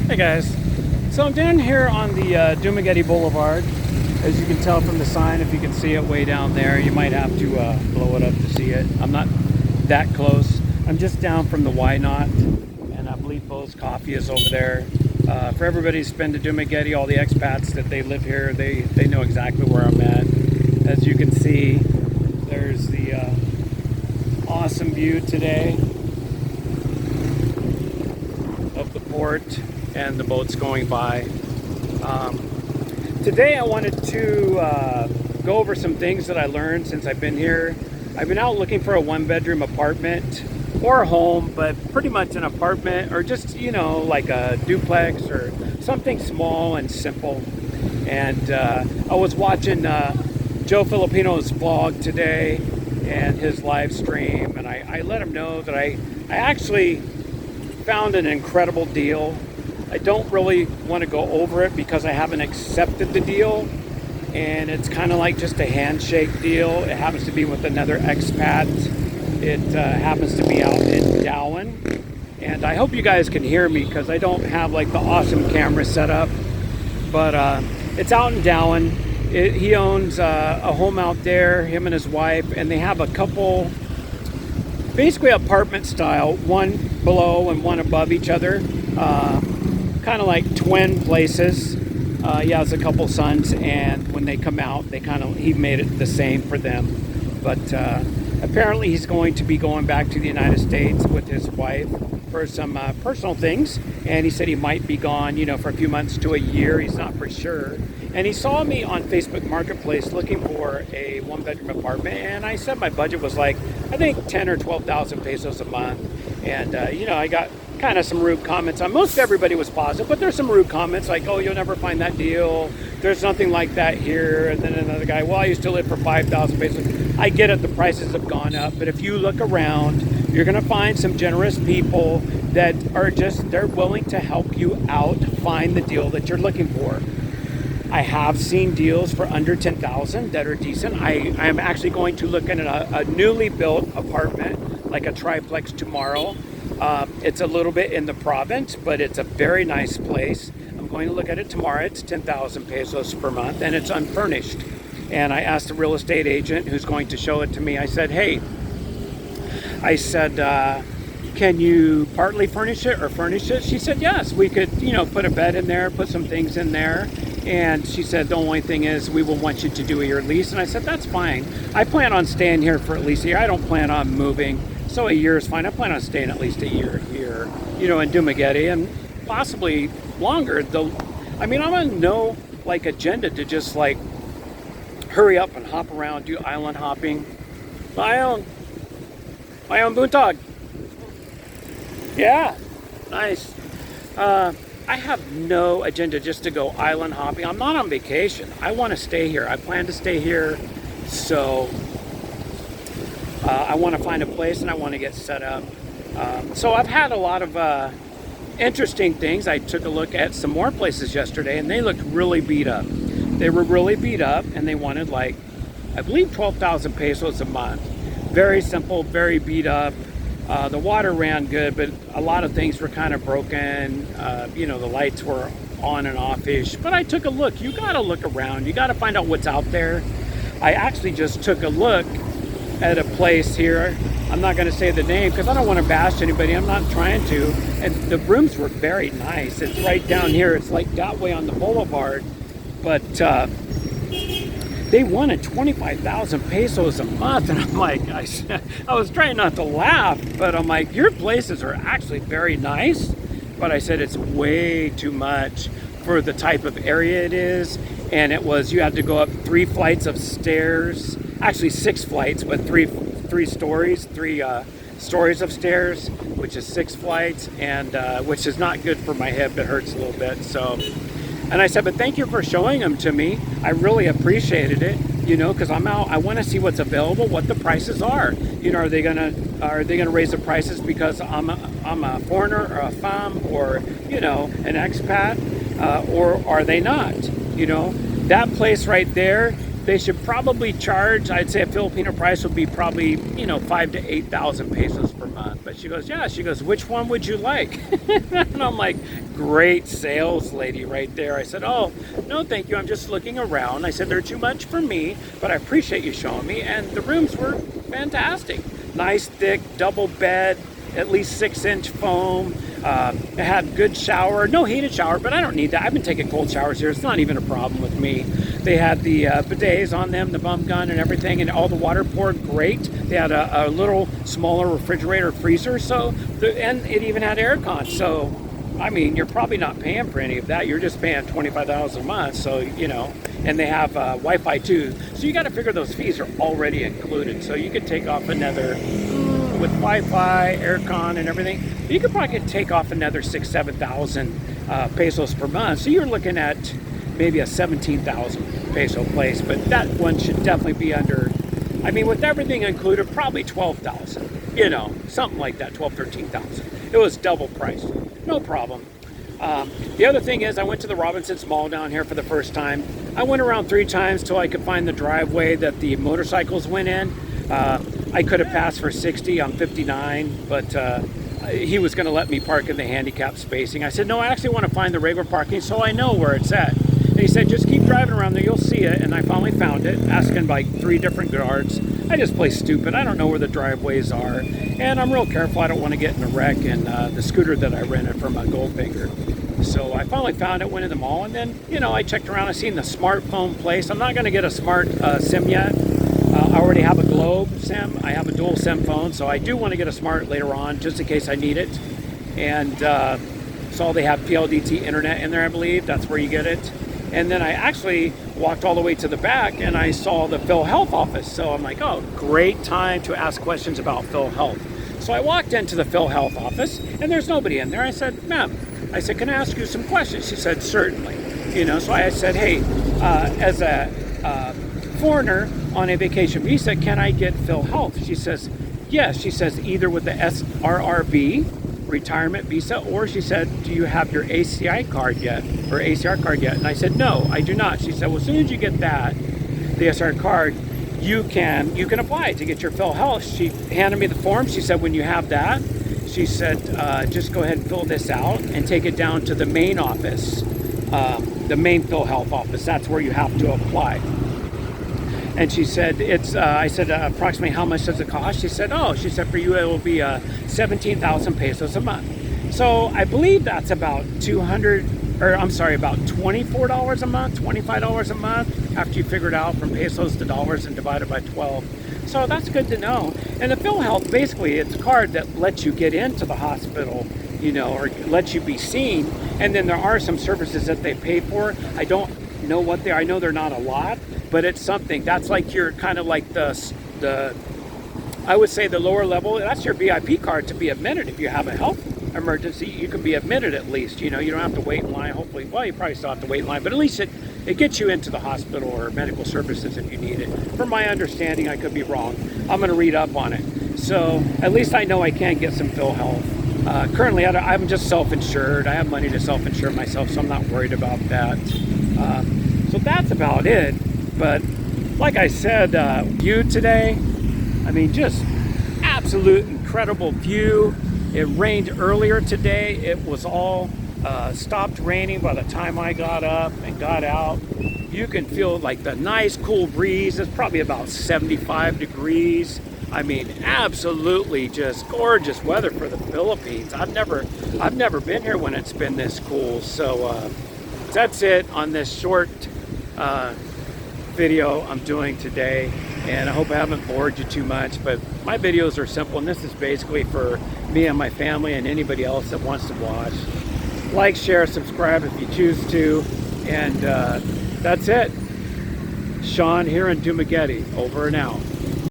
Hey guys, so I'm down here on the Dumaguete Boulevard. As you can tell from the sign, if you can see it way down there, you might have to blow it up to see it. I'm not that close. I'm just down from the Why Not, and I believe Bo's Coffee is over there. For everybody who's been to Dumaguete, all the expats that they live here, they know exactly where I'm at. As you can see, there's the awesome view today of the port and the boats going by. Today I wanted to go over some things that I learned since I've been here. I've been out looking for a one-bedroom apartment or a home, but pretty much an apartment or just, you know, like a duplex or something small and simple. And I was watching Joe Filipino's vlog today and his live stream, and I let him know that I actually found an incredible deal. I don't really want to go over it because I haven't accepted the deal, and it's kind of like just a handshake deal. It happens to be with another expat. It happens to be out in Darwin, and I hope you guys can hear me because I don't have like the awesome camera set up, but it's out in Darwin. He owns a home out there, him and his wife, and they have a couple, basically apartment style, one below and one above each other, kind of like twin places. He has a couple sons, and when they come out, he made it the same for them. But apparently he's going to be going back to the United States with his wife for some personal things, and he said he might be gone, you know, for a few months to a year. He's not for sure. And he saw me on Facebook Marketplace looking for a one-bedroom apartment, and I said my budget was like, I think 10 or 12,000 pesos a month. And you know, I got kind of some rude comments. Most everybody was positive, but there's some rude comments like, oh, you'll never find that deal. There's nothing like that here. And then another guy, well, I used to live for 5,000 pesos. I get it, the prices have gone up, but if you look around, you're gonna find some generous people that are they're willing to help you out find the deal that you're looking for. I have seen deals for under 10,000 that are decent. I am actually going to look at a newly built apartment, like a triplex tomorrow. It's a little bit in the province, but it's a very nice place. I'm going to look at it tomorrow. It's 10,000 pesos per month, and it's unfurnished. And I asked the real estate agent who's going to show it to me. I said, hey, can you partly furnish it or furnish it? She said, yes, we could, you know, put a bed in there, put some things in there. And she said, the only thing is we will want you to do a year lease. And I said, that's fine. I plan on staying here for at least a year. I don't plan on moving. So a year is fine. I plan on staying at least a year here, you know, in Dumaguete, and possibly longer. I mean, I'm on no like agenda to just like hurry up and hop around, do island hopping. My own buntag. Yeah, nice. I have no agenda just to go island hopping. I'm not on vacation. I want to stay here. I plan to stay here. So I want to find a place and I want to get set up. So I've had a lot of interesting things. I took a look at some more places yesterday, and they looked really beat up. They were really beat up, and they wanted like, I believe 12,000 pesos a month. Very simple, very beat up. The water ran good, but a lot of things were kind of broken. You know, the lights were on and off-ish. But I took a look. You got to look around. You got to find out what's out there. I actually just took a look at a place here. I'm not going to say the name because I don't want to bash anybody. I'm not trying to. And the rooms were very nice. It's right down here. It's like that way on the boulevard. But they wanted 25,000 pesos a month, and I'm like, I was trying not to laugh, but I'm like, your places are actually very nice, but I said it's way too much for the type of area it is. And it was, you had to go up 3 flights of stairs, actually 6 flights, but three stories of stairs, which is 6 flights, and which is not good for my hip. It hurts a little bit. So, and I said, but thank you for showing them to me. I really appreciated it, you know, because I'm out. I want to see what's available, what the prices are. You know, are they gonna raise the prices because I'm a foreigner or a femme or, you know, an expat, or are they not? You know, that place right there, they should probably charge. I'd say a Filipino price would be probably, you know, 5,000 to 8,000 pesos per month. But She goes, yeah. She goes, which one would you like? And I'm like, great sales lady right there. I said, oh, no, thank you. I'm just looking around. I said, they're too much for me, but I appreciate you showing me. And the rooms were fantastic. Nice, thick, double bed, at least 6-inch foam. It had good shower, no heated shower, but I don't need that. I've been taking cold showers here. It's not even a problem with me. They had the bidets on them, the bum gun and everything, and all the water poured great. They had a little smaller refrigerator freezer, and it even had air con. So, I mean, you're probably not paying for any of that. You're just paying $25 a month. So, you know, and they have Wi-Fi too. So you got to figure those fees are already included. So you could take off another, with Wi-Fi, aircon, and everything, you could probably take off another 6,000-7,000 pesos per month. So you're looking at maybe a 17,000 peso place, but that one should definitely be under, I mean, with everything included, probably 12,000, you know, something like that, 12, 13,000. It was double priced, no problem. The other thing is I went to the Robinsons Mall down here for the first time. I went around 3 times till I could find the driveway that the motorcycles went in. I could have passed for 60, I'm 59, but he was going to let me park in the handicap spacing. I said, no, I actually want to find the regular parking so I know where it's at. And he said, just keep driving around there, you'll see it. And I finally found it, asking like 3 different guards. I just play stupid. I don't know where the driveways are. And I'm real careful. I don't want to get in a wreck in the scooter that I rented from a Goldfinger. So I finally found it, went in the mall, and then, you know, I checked around. I seen the smartphone place. I'm not going to get a smart SIM yet. I already have a Globe SIM. I have a dual SIM phone, so I do want to get a smart later on, just in case I need it. And so they have PLDT internet in there, I believe. That's where you get it. And then I actually walked all the way to the back, and I saw the Phil Health office. So I'm like, oh, great time to ask questions about Phil Health. So I walked into the Phil Health office, and there's nobody in there. I said, ma'am, I said, can I ask you some questions? She said, certainly. You know, so I said, hey, as a foreigner on a vacation visa, can I get Phil Health? She says, yes. She says, either with the SRRB, retirement visa, or she said, do you have your ACI card yet, or ACR card yet? And I said, no, I do not. She said, well, as soon as you get that, the SR card, you can apply to get your Phil Health. She handed me the form. She said, when you have that, she said, just go ahead and fill this out and take it down to the main office, the main Phil Health office. That's where you have to apply. And she said, I said, approximately how much does it cost? She said, for you it will be 17,000 pesos a month. So I believe that's about about $24 a month, $25 a month, after you figure it out from pesos to dollars and divide it by 12. So that's good to know. And the Phil Health, basically, it's a card that lets you get into the hospital, you know, or lets you be seen. And then there are some services that they pay for. I don't know what they are. I know they're not a lot, but it's something. That's like your kind of like the I would say the lower level. That's your VIP card to be admitted. If you have a health emergency, you can be admitted at least. You know, you don't have to wait in line. Hopefully, well, you probably still have to wait in line, but at least it gets you into the hospital or medical services if you need it. From my understanding, I could be wrong. I'm going to read up on it. So at least I know I can get some Phil Health. Currently, I'm just self-insured. I have money to self-insure myself, so I'm not worried about that. So that's about it. But like I said, view today, I mean, just absolute incredible view. It rained earlier today. It was all stopped raining by the time I got up and got out. You can feel like the nice cool breeze. It's probably about 75 degrees. I mean, absolutely just gorgeous weather for the Philippines. I've never been here when it's been this cool. So that's it on this short video I'm doing today, and I hope I haven't bored you too much, but my videos are simple, and this is basically for me and my family and anybody else that wants to watch. Like, share, subscribe if you choose to, and that's it. Sean here in Dumaguete, over and out.